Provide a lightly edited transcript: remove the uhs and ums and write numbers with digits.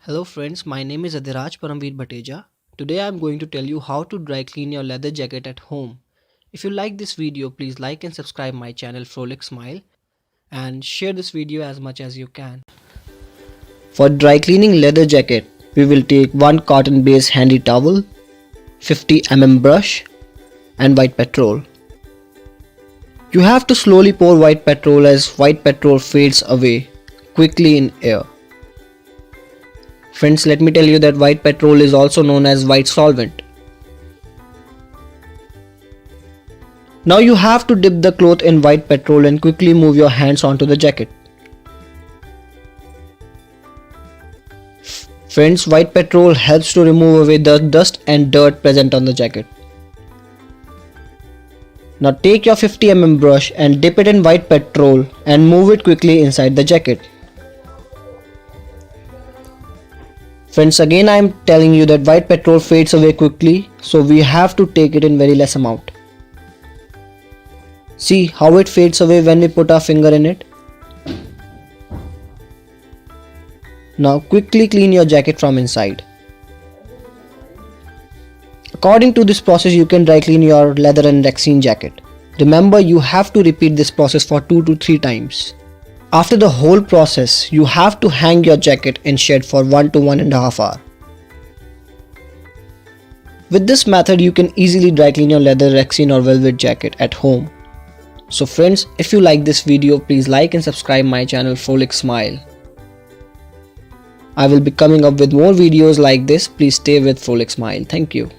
Hello friends, my name is Adhiraj Paramveer Bhateja. Today I am going to tell you how to dry clean your leather jacket at home. If you like this video, please like and subscribe my channel Frolic Smile and share this video as much as you can. For dry cleaning leather jacket, we will take one cotton based handy towel, 50 brush and white petrol. You have to slowly pour white petrol as white petrol fades away quickly in air. Friends, let me tell you that white petrol is also known as white solvent. Now you have to dip the cloth in white petrol and quickly move your hands onto the jacket. Friends, white petrol helps to remove away the dust and dirt present on the jacket. Now take your 50 brush and dip it in white petrol and move it quickly inside the jacket. Friends, again I am telling you that white petrol fades away quickly, so we have to take it in very less amount. See how it fades away when we put our finger in it. Now quickly clean your jacket from inside. According to this process, you can dry clean your leather and rexine jacket. Remember, you have to repeat this process for 2 to 3 times. After the whole process, you have to hang your jacket in shed for 1 to 1.5 hours. With this method, you can easily dry clean your leather, rexine or velvet jacket at home. So friends, if you like this video, please like and subscribe my channel Frolic Smile. I will be coming up with more videos like this. Please stay with Frolic Smile. Thank you.